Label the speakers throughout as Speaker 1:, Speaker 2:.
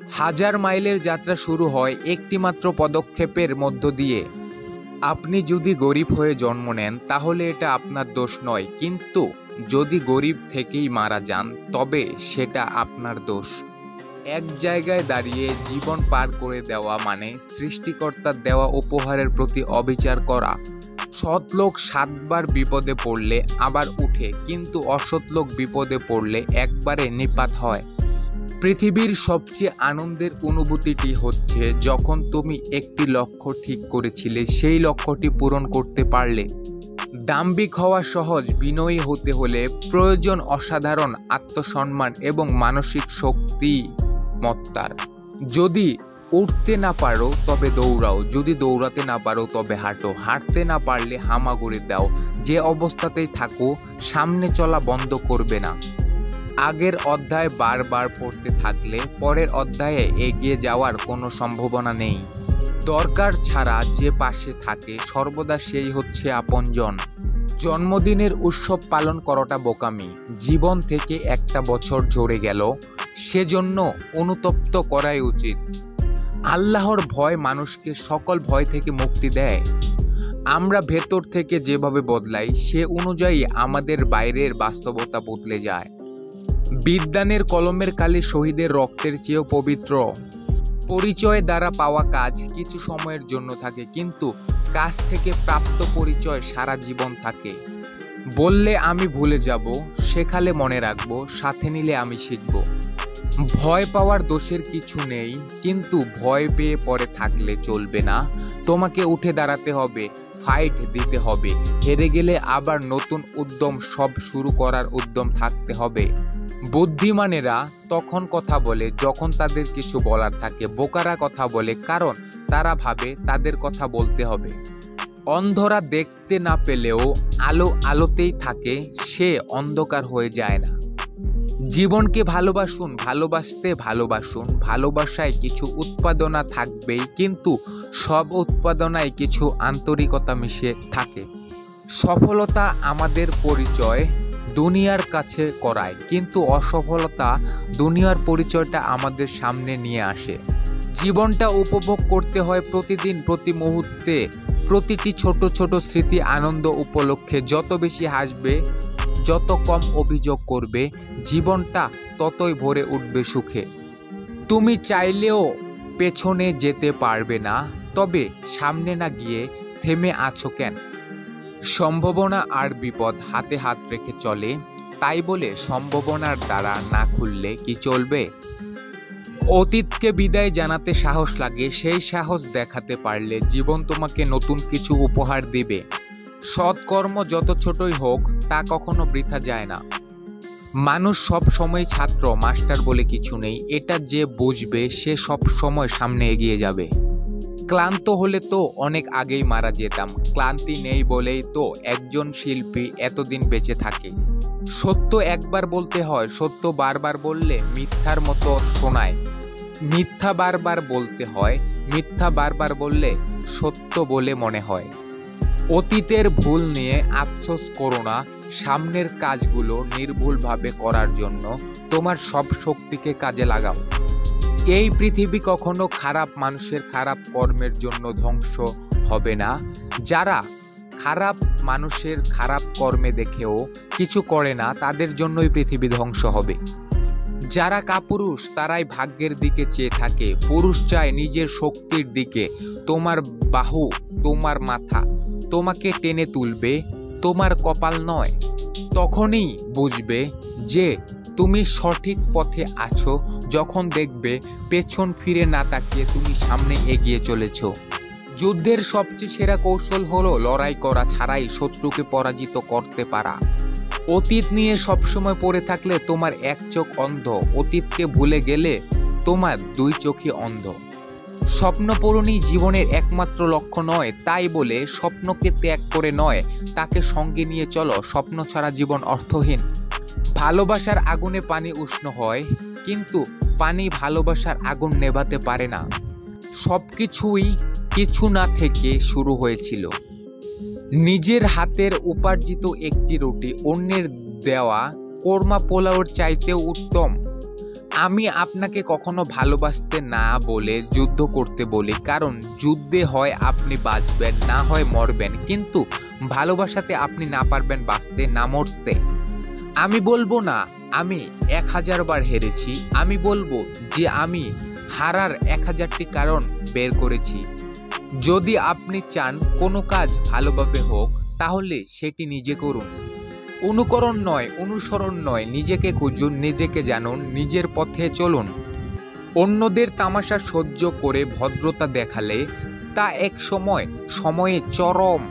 Speaker 1: হাজার মাইলের যাত্রা শুরু হয় একটি মাত্র পদক্ষেপের মধ্য দিয়ে। আপনি যদি গরিব হয়ে জন্ম নেন তাহলে এটা আপনার দোষ নয়, কিন্তু যদি গরিব থেকেই মারা যান তবে সেটা আপনার দোষ। এক জায়গায় দাঁড়িয়ে জীবন পার করে দেওয়া মানে সৃষ্টিকর্তার দেওয়া উপহারের প্রতি অবিচার করা। সৎ লোক 7 বার বিপদে পড়লে আবার উঠে, কিন্তু অসৎ লোক বিপদে পড়লে একবারে নিপাত হয়। পৃথিবীর সবচেয়ে আনন্দের অনুভূতিটি হচ্ছে যখন তুমি একটি লক্ষ্য ঠিক করেছিলে, সেই লক্ষ্যটি পূরণ করতে পারলে। দাম্ভিক হওয়া সহজ, বিনয়ী হতে হলে প্রয়োজন অসাধারণ আত্মসম্মান এবং মানসিক শক্তিমত্তার। যদি উঠতে না পারো তবে দৌড়াও, যদি দৌড়াতে না পারো তবে হাঁটো, হাঁটতে না পারলে হামাগুড়ি দাও। যে অবস্থাতেই থাকো, সামনে চলা বন্ধ করবে না। আগের অধ্যায় বারবার পড়তে থাকলে পরের অধ্যায়ে এগিয়ে যাওয়ার কোনো সম্ভাবনা নেই। দরকার ছাড়া যে পাশে থাকে সর্বদা সেই হচ্ছে আপনজন। জন্মদিনের উৎসব পালন করাটা বোকামি। জীবন থেকে একটা বছর ঝরে গেল, সেজন্য অনুতপ্ত করাই উচিত। আল্লাহর ভয় মানুষকে সকল ভয় থেকে মুক্তি দেয়। আমরা ভেতর থেকে যেভাবে বদলাই সে অনুযায়ী আমাদের বাইরের বাস্তবতা বদলে যায়। বিদ্বানের কলমের কালি শহীদের রক্তের চেয়েও পবিত্র। পরিচয় দ্বারা পাওয়া কাজ কিছু সময়ের জন্য থাকে, কিন্তু কাজ থেকে প্রাপ্ত পরিচয় সারা জীবন থাকে। বললে আমি ভুলে যাব, শেখালে মনে রাখবো, সাথে নিলে আমি শিখব। ভয় পাওয়ার দোষের কিছু নেই, কিন্তু ভয় পেয়ে পড়ে থাকলে চলবে না। তোমাকে উঠে দাঁড়াতে হবে, ফাইট দিতে হবে। হেরে গেলে আবার নতুন উদ্যম, সব শুরু করার উদ্যম থাকতে হবে। বুদ্ধিমানেরা তখন কথা বলে যখন তাদের কিছু বলার থাকে। বোকারা কথা বলে কারণ তারা ভাবে তাদের কথা বলতে হবে। অন্ধরা দেখতে না পেলেও আলো আলোতেই থাকে, সে অন্ধকার হয়ে যায় না। জীবনকে ভালোবাসুন, ভালোবাসতে ভালোবাসুন। ভালোবাসায় কিছু উৎপাদনা থাকবেই, কিন্তু সব উৎপাদনায় কিছু আন্তরিকতা মিশে থাকে। সফলতা আমাদের পরিচয় দুনিয়ার কাছে করায়, কিন্তু অসফলতা দুনিয়ার পরিচয়টা আমাদের সামনে নিয়ে আসে। জীবনটা উপভোগ করতে হয় প্রতিদিন, প্রতি মুহূর্তে, প্রতিটি ছোট ছোট স্মৃতি। আনন্দ উপলক্ষে যত বেশি হাসবে, যত কম অভিযোগ করবে, জীবনটা ততই ভরে উঠবে সুখে। তুমি চাইলেও পেছনে যেতে পারবে না, তবে সামনে না গিয়ে থেমে আছো কেন? সম্ভাবনা আর বিপদ হাতে হাত রেখে চলে, তাই বলে সম্ভাবনার দ্বারা না খুললে কি চলবে? অতীতকে বিদায় জানাতে সাহস লাগে, সেই সাহস দেখাতে পারলে জীবন তোমাকে নতুন কিছু উপহার দিবে। সৎকর্ম যত ছোটই হোক তা কখনো বৃথা যায় না। মানুষ সব সময় ছাত্র, মাস্টার বলে কিছু নেই। এটা যে বুঝবে সে সব সময় সামনে এগিয়ে যাবে। ক্লান্ত হলে তো অনেক আগেই মারা যেতাম, ক্লান্তি নেই বলেই তো একজন শিল্পী এতদিন বেঁচে থাকে। সত্য একবার বলতে হয়, সত্য বারবার বললে মিথ্যার মতো শোনায়। মিথ্যা বারবার বলতে হয়, মিথ্যা বারবার বললে সত্য বলে মনে হয়। অতীতের ভুল নিয়ে আফসোস করো না, সামনের কাজগুলো নির্ভুলভাবে করার জন্য তোমার সব শক্তিকে কাজে লাগাও। এই পৃথিবী কখনো খারাপ মানুষের খারাপ কর্মের জন্য ধ্বংস হবে না। যারা খারাপ মানুষের খারাপ কর্মে দেখেও কিছু করে না, তাদের জন্যই পৃথিবী ধ্বংস হবে। যারা কাপুরুষ তারাই ভাগ্যের দিকে চেয়ে থাকে। পুরুষ চায় নিজের শক্তির দিকে। তোমার বাহু, তোমার মাথা তোমাকে টেনে তুলবে, তোমার কপাল নয়। তখনই বুঝবে যে তুমি সঠিক পথে আছো, যখন দেখবে পেছন ফিরে না তাকিয়ে তুমি সামনে এগিয়ে চলেছ। যুদ্ধের সবচেয়ে সেরা কৌশল হলো লড়াই করা ছাড়াই শত্রুকে পরাজিত করতে পারা। অতীত নিয়ে সবসময় পড়ে থাকলে তোমার এক চোখ অন্ধ, অতীতকে ভুলে গেলে তোমার 2 চোখই অন্ধ। স্বপ্ন পূরণই জীবনের একমাত্র লক্ষ্য নয়, তাই বলে স্বপ্নকে ত্যাগ করে নয়, তাকে সঙ্গে নিয়ে চলো। স্বপ্ন ছাড়া জীবন অর্থহীন। ভালোবাসার আগুনে পানি উষ্ণ হয়, কিন্তু পানি ভালোবাসার আগুন নেভাতে পারে না। সবকিছুই কিছু না থেকে শুরু হয়েছিল। নিজের হাতের উপার্জিত একটি রুটি অন্যের দেওয়া কোরমা পোলাওর চাইতেও উত্তম। আমি আপনাকে কখনো ভালোবাসতে না বলে যুদ্ধ করতে বলি, কারণ যুদ্ধে হয় আপনি বাঁচবেন, না হয় মরবেন, কিন্তু ভালোবাসাতে আপনি না পারবেন বাঁচতে না মরতে। আমি বলবো না আমি 1000 বার হেরেছি, আমি বলবো যে আমি হারার 1000টি কারণ বের করেছি। যদি আপনি চান কোনো কাজ ভালোভাবে হোক, তাহলে সেটি নিজে করুন। অনুকরণ নয়, অনুসরণ নয়, নিজেকে খুঁজুন, নিজেকে জানুন, নিজের পথে চলুন। অন্যদের তামাশা সহ্য করে ভদ্রতা দেখালে তা এক সময়ে চরম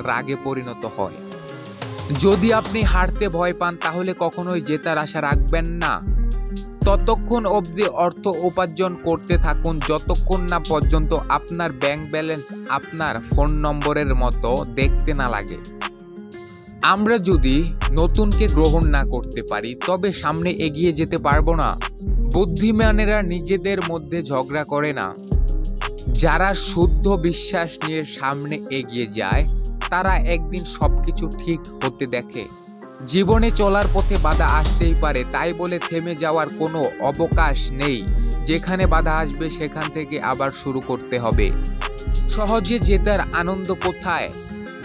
Speaker 1: রাগে পরিণত হয়। যদি আপনি হারতে ভয় পান, তাহলে কখনোই জেতার আশা রাখবেন না। ততক্ষণ অবধি অর্থ উপার্জন করতে থাকুন যতক্ষণ না পর্যন্ত আপনার ব্যাংক ব্যালেন্স আপনার ফোন নম্বরের মতো দেখতে না লাগে। আমরা যদি নতুনকে গ্রহণ না করতে পারি, তবে সামনে এগিয়ে যেতে পারবো না। বুদ্ধিমানেরা নিজেদের মধ্যে ঝগড়া করে না। যারা শুদ্ধ বিশ্বাস নিয়ে সামনে এগিয়ে যায়, তারা একদিন সবকিছু ঠিক হতে দেখে। জীবনে চলার পথে বাধা আসতেই পারে, তাই বলে থেমে যাওয়ার কোনো অবকাশ নেই। যেখানে বাধা আসবে সেখান থেকে আবার শুরু করতে হবে। সহজে জেতার আনন্দ কোথায়?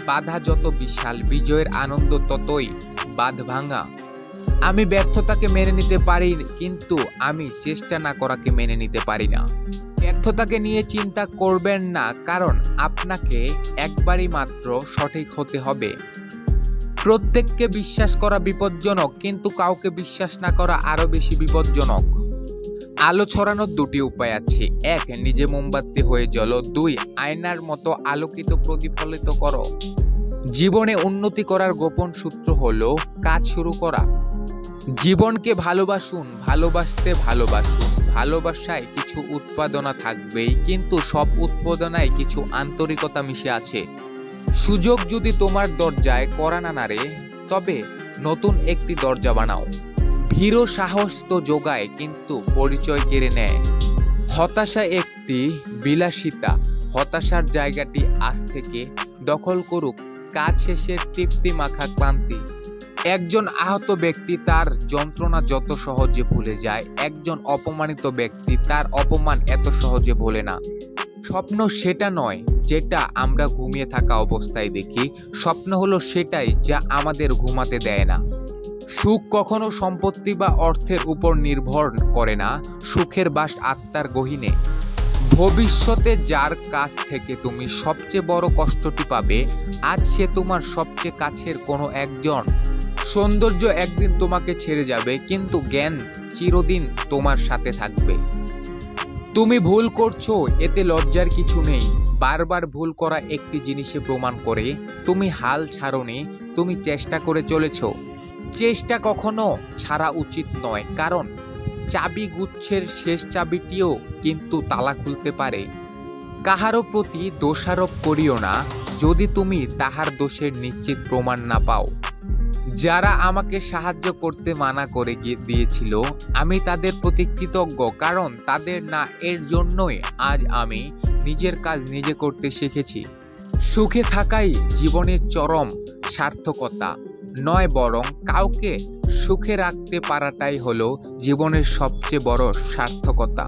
Speaker 1: বাধা যত বিশাল, বিজয়ের আনন্দ ততই বাঁধভাঙা। আমি ব্যর্থতাকে মেনে নিতে পারি, কিন্তু আমি চেষ্টা না করাকে মেনে নিতে পারি না। ব্যর্থতাকে নিয়ে চিন্তা করবেন না, কারণ আপনাকে একবারই মাত্র সঠিক হতে হবে। প্রত্যেককে বিশ্বাস করা বিপজ্জনক, কিন্তু কাউকে বিশ্বাস না করা আরো বেশি বিপজ্জনক। আলো ছড়ানোর দুটি উপায় আছে। 1, নিজে মোমবাতি হয়ে জ্বলো। 2, আয়নার মতো আলোকিত প্রতিফলিত করো। জীবনে উন্নতি করার গোপন সূত্র হলো কাজ শুরু করা। জীবনকে ভালোবাসুন, ভালোবাসতে ভালোবাসুন। ভালোবাসায় কিছু উৎপাদনা থাকবেই, কিন্তু সব উৎপাদনায় কিছু আন্তরিকতা মিশে আছে। সুযোগ যদি তোমার দরজায় কড়া না নাড়ে, তবে নতুন একটি দরজা বানাও। ভীরু সাহস তো যোগায়, কিন্তু পরিচয় কেড়ে নেয়। হতাশা একটি বিলাসিতা। হতাশার জায়গাটি আজ থেকে দখল করুক কাজ শেষের তৃপ্তি মাখা ক্লান্তি। একজন আহত ব্যক্তি তার যন্ত্রণা যত সহজে ভুলে যায়, একজন অপমানিত ব্যক্তি তার অপমান এত সহজে ভোলে না। স্বপ্ন সেটা নয় যেটা আমরা ঘুমিয়ে থাকা অবস্থায় দেখি, স্বপ্ন হলো সেটাই যা আমাদের ঘুমাতে দেয় না। সুখ কখনো সম্পত্তি বা অর্থের উপর নির্ভর করে না, সুখের বাস আত্মার গহীনে। ভবিষ্যতে যার কাছ থেকে তুমি সবচেয়ে বড় কষ্টটি পাবে, আজ সে তোমার সবচেয়ে কাছের কোনো একজন। সৌন্দর্য একদিন তোমাকে ছেড়ে যাবে, কিন্তু জ্ঞান চিরদিন তোমার সাথে থাকবে। তুমি ভুল করছো, এতে লজ্জার কিছু নেই। বারবার ভুল করা একটি জিনিসে প্রমাণ করে তুমি হাল ছাড়োনি, তুমি চেষ্টা করে চলেছ। চেষ্টা কখনো ছাড়া উচিত নয়, কারণ চাবি গুচ্ছের শেষ চাবিটিও কিন্তু তালা খুলতে পারে। কাহারও প্রতি দোষারোপ করিও না, যদি তুমি তাহার দোষের নিশ্চিত প্রমাণ না পাও। যারা আমাকে সাহায্য করতে মানা করে দিয়েছিল, আমি তাদের প্রতি কৃতজ্ঞ, কারণ তাদের না এর জন্যই আজ আমি নিজের কাজ নিজে করতে শিখেছি। সুখে থাকাই জীবনের চরম সার্থকতা নয়, বরং কাউকে সুখে রাখতে পারাটাই হলো জীবনের সবচেয়ে বড় সার্থকতা।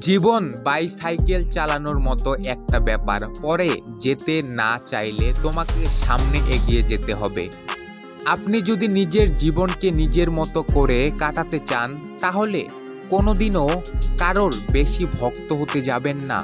Speaker 1: জীবন বাইসাইকেল চালানোর মতো একটা ব্যাপার, পরে যেতে না চাইলে তোমাকে সামনে এগিয়ে যেতে হবে। আপনি যদি নিজের জীবনকে নিজের মতো করে কাটাতে চান, তাহলে কোনোদিনও কারোর বেশি ভক্ত হতে যাবেন না।